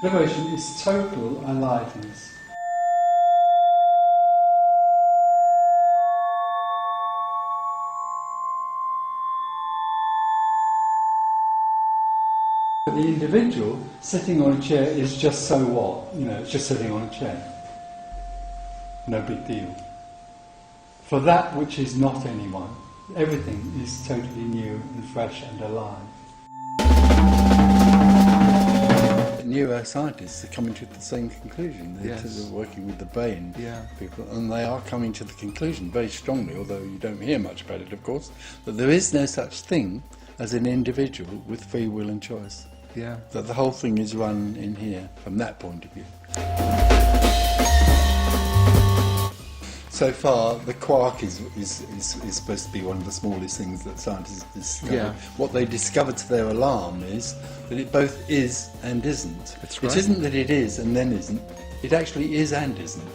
Liberation is total aliveness. But the individual sitting on a chair is just so what? You know, it's just sitting on a chair. No big deal. For that which is not anyone, everything is totally new and fresh and alive. Neuroscientists are coming to the same conclusion. They're working with the brain people, and they are coming to the conclusion very strongly, although you don't hear much about it, of course, that there is no such thing as an individual with free will and choice. Yeah. That the whole thing is run in here from that point of view. So far, the quark is supposed to be one of the smallest things that scientists discover. Yeah. What they discovered to their alarm is that it both is and isn't. That's right. It isn't that it is and then isn't. It actually is and isn't.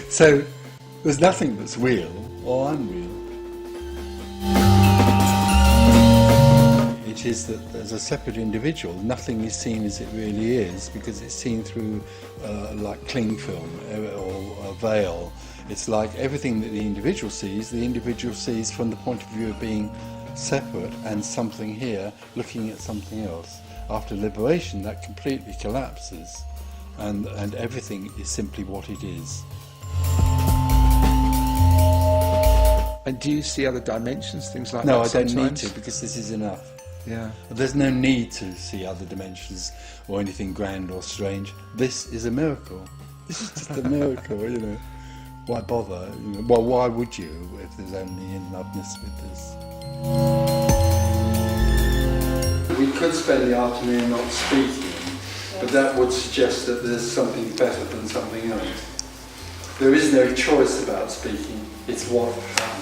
So there's nothing that's real or unreal. It is that as a separate individual, nothing is seen as it really is, because it's seen through like cling film or a veil. It's like everything that the individual sees from the point of view of being separate and something here looking at something else. After liberation, that completely collapses, and everything is simply what it is. And do you see other dimensions, things like No, that? I don't need sometimes? to, because this is enough. Yeah. There's no need to see other dimensions or anything grand or strange. This is a miracle. This is just a miracle, you know. Why bother? You know, well, why would you if there's only enoughness with this? We could spend the afternoon not speaking, but that would suggest that there's something better than something else. There is no choice about speaking, it's what happens.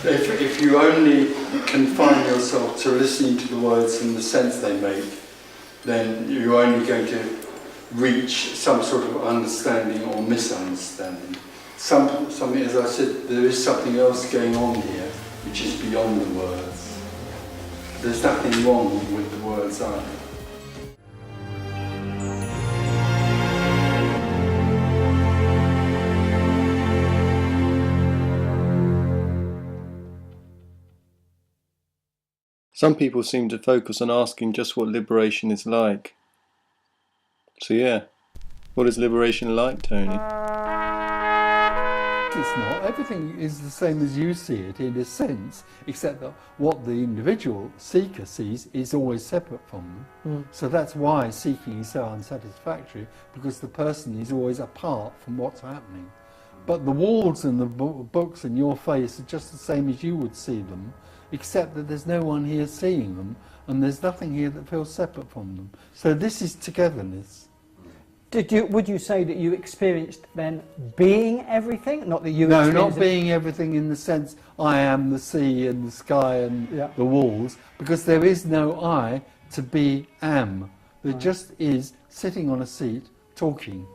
If you only confine yourself to listening to the words and the sense they make, then you're only going to reach some sort of understanding or misunderstanding. Something, as I said, there is something else going on here which is beyond the words. There's nothing wrong with the words either. Some people seem to focus on asking just what liberation is like. So yeah, what is liberation like, Tony? It's not. Everything is the same as you see it in a sense, except that what the individual seeker sees is always separate from them. So that's why seeking is so unsatisfactory, because the person is always apart from what's happening. But the walls and the books in your face are just the same as you would see them, except that there's no one here seeing them, and there's nothing here that feels separate from them. So this is togetherness. Would you say that you experienced then being everything? Not that you No, experienced not being everything in the sense I am the sea and the sky and the walls, because there is no I to be am. There just is sitting on a seat talking.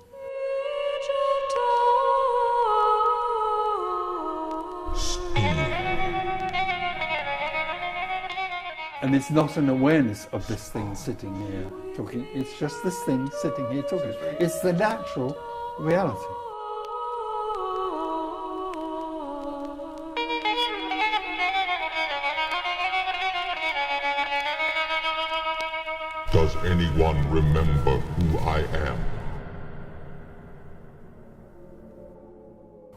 And it's not an awareness of this thing sitting here talking, it's just this thing sitting here talking. It's the natural reality. Does anyone remember who I am?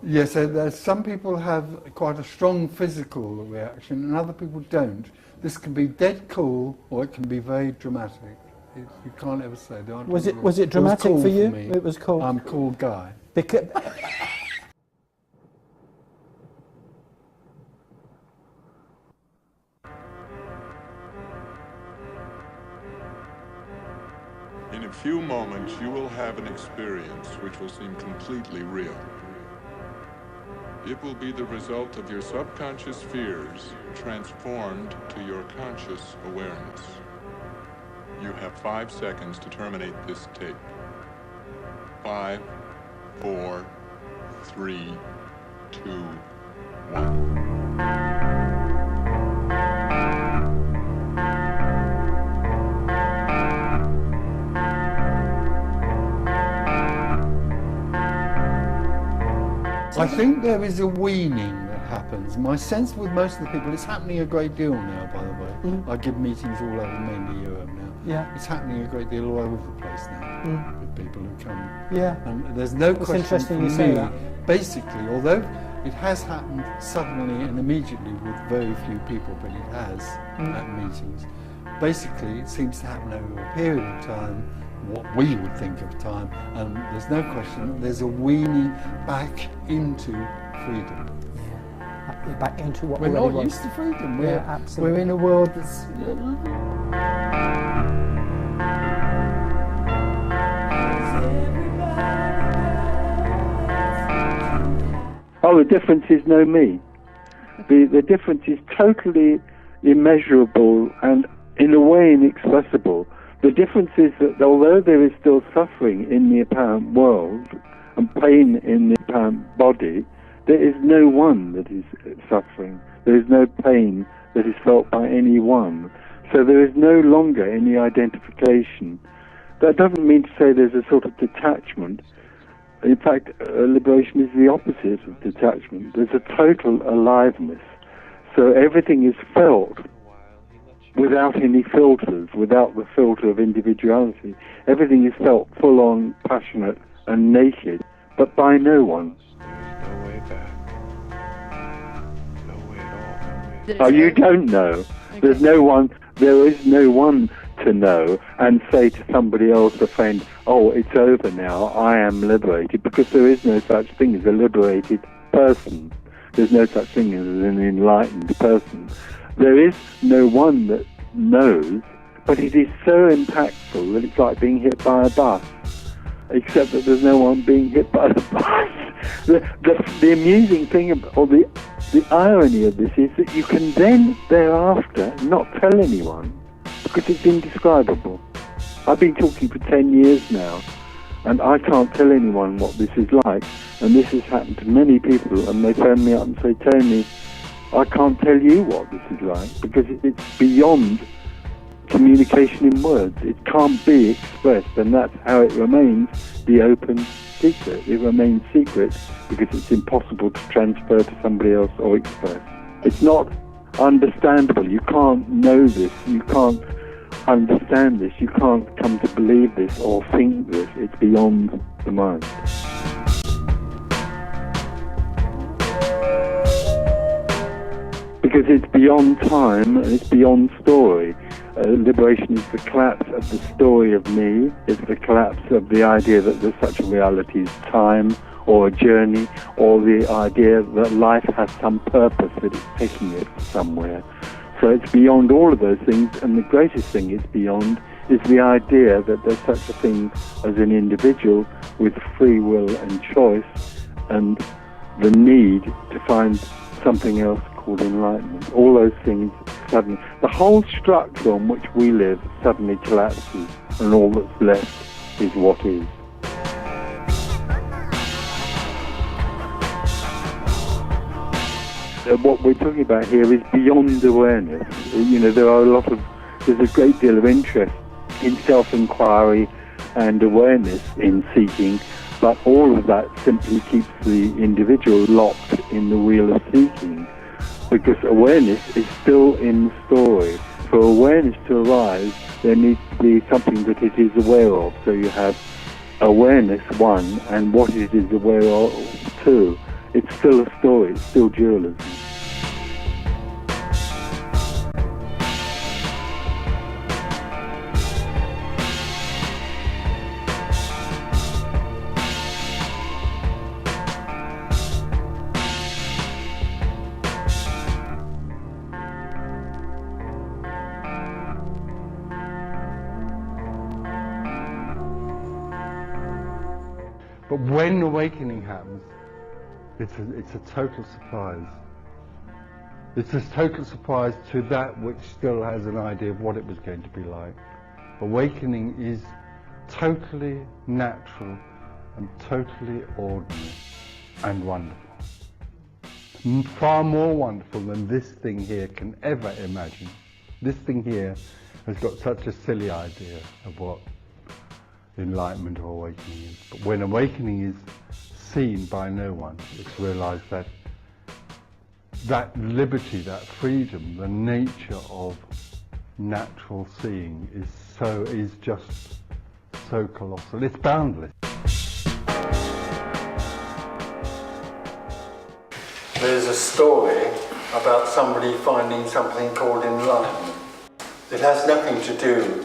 Yes, some people have quite a strong physical reaction and other people don't. This can be dead cool or it can be very dramatic. You can't ever say. Was it dramatic cool for you? me. It was cool. I'm a cool guy. Because In a few moments, you will have an experience which will seem completely real. It will be the result of your subconscious fears transformed to your conscious awareness. You have 5 seconds to terminate this tape. 5, 4, 3, 2, 1. I think there is a weaning that happens. My sense with most of the people, it's happening a great deal now, by the way. I give meetings all over mainly Europe now. Yeah. It's happening a great deal all over the place now with people who come. Yeah. And there's no question interesting for you say me, that. basically, although it has happened suddenly and immediately with very few people, but it has at meetings. Basically, it seems to happen over a period of time, what we would think of time, and there's no question there's a weaning back into freedom. Back into what We're already not was. used to freedom. Absolutely. We're in a world that's... Oh, the difference is no me. The difference is totally immeasurable and in a way inexpressible. The difference is that although there is still suffering in the apparent world and pain in the apparent body, there is no one that is suffering. There is no pain that is felt by anyone. So there is no longer any identification. That doesn't mean to say there's a sort of detachment. In fact, liberation is the opposite of detachment. There's a total aliveness. So everything is felt without any filters, without the filter of individuality. Everything is felt full on, passionate and naked, but by no one. No way back. No way at all. Oh, you don't know. There's no one, there is no one to know and say to somebody else, a friend, oh, it's over now, I am liberated, because there is no such thing as a liberated person. There's no such thing as an enlightened person. There is no one that knows, but it is so impactful that it's like being hit by a bus, except that there's no one being hit by the bus. The amusing thing, or the irony of this is that you can then, thereafter, not tell anyone, because it's indescribable. I've been talking for 10 years now, and I can't tell anyone what this is like. And this has happened to many people, and they phone me up and say, Tony, I can't tell you what this is like, because it's beyond communication in words. It can't be expressed, and that's how it remains the open secret. It remains secret because it's impossible to transfer to somebody else or express. It's not understandable. You can't know this. You can't understand this. You can't come to believe this or think this. It's beyond the mind. Because it's beyond time and it's beyond story. Liberation is the collapse of the story of me. It's the collapse of the idea that there's such a reality as time or a journey, or the idea that life has some purpose, that it's taking it somewhere. So it's beyond all of those things, and the greatest thing it's beyond is the idea that there's such a thing as an individual with free will and choice, and the need to find something else called enlightenment. All those things suddenly, the whole structure on which we live suddenly collapses, and all that's left is what is. What we're talking about here is beyond awareness. You know, there's a great deal of interest in self-inquiry and awareness in seeking, but all of that simply keeps the individual locked in the wheel of seeking, because awareness is still in the story. For awareness to arise, there needs to be something that it is aware of. So you have awareness, one, and what it is aware of, two. It's still a story, it's still dualism. But when awakening happens, it's a total surprise. It's a total surprise to that which still has an idea of what it was going to be like. Awakening is totally natural and totally ordinary and wonderful. Far more wonderful than this thing here can ever imagine. This thing here has got such a silly idea of what enlightenment or awakening is. But when awakening is seen by no one. It's realised that that liberty, that freedom, the nature of natural seeing is just so colossal. It's boundless. There's a story about somebody finding something called enlightenment. It has nothing to do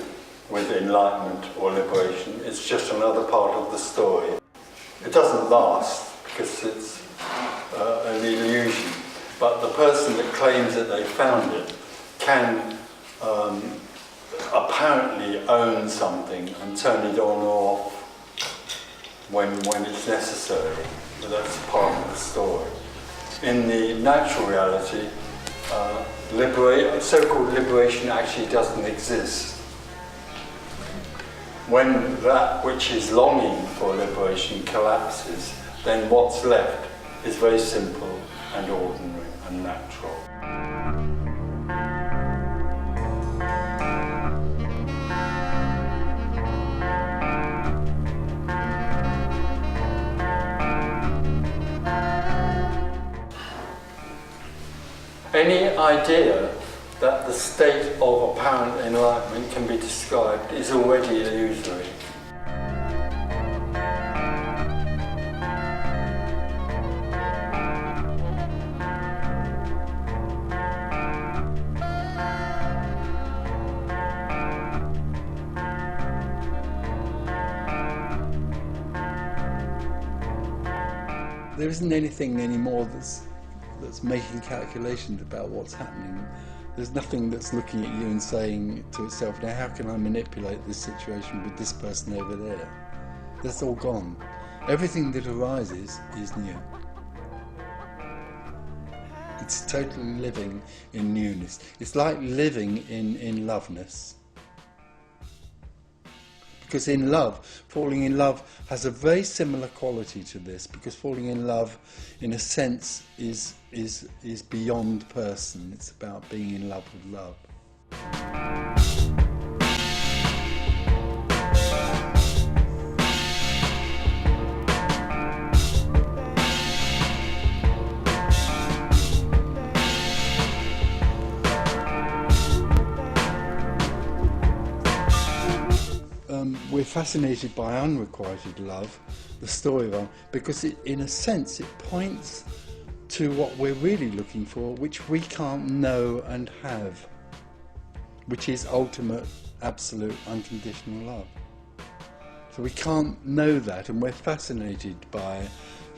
with enlightenment or liberation, it's just another part of the story. It doesn't last because it's an illusion, but the person that claims that they found it can apparently own something and turn it on or off when it's necessary, but that's part of the story. In the natural reality, so-called liberation actually doesn't exist. When that which is longing for liberation collapses, then what's left is very simple and ordinary and natural. Any idea that the state of apparent enlightenment can be described is already illusory. There isn't anything anymore that's making calculations about what's happening. There's nothing that's looking at you and saying to itself, now how can I manipulate this situation with this person over there? That's all gone. Everything that arises is new. It's totally living in newness. It's like living in loveness. Because in love, falling in love has a very similar quality to this, because falling in love, in a sense, is beyond person. It's about being in love with love. We're fascinated by unrequited love, the story of love, because in a sense it points to what we're really looking for, which we can't know and have, which is ultimate, absolute, unconditional love. So we can't know that, and we're fascinated by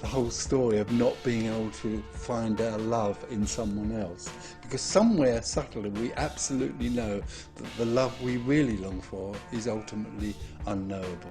the whole story of not being able to find our love in someone else. Because somewhere subtly we absolutely know that the love we really long for is ultimately unknowable.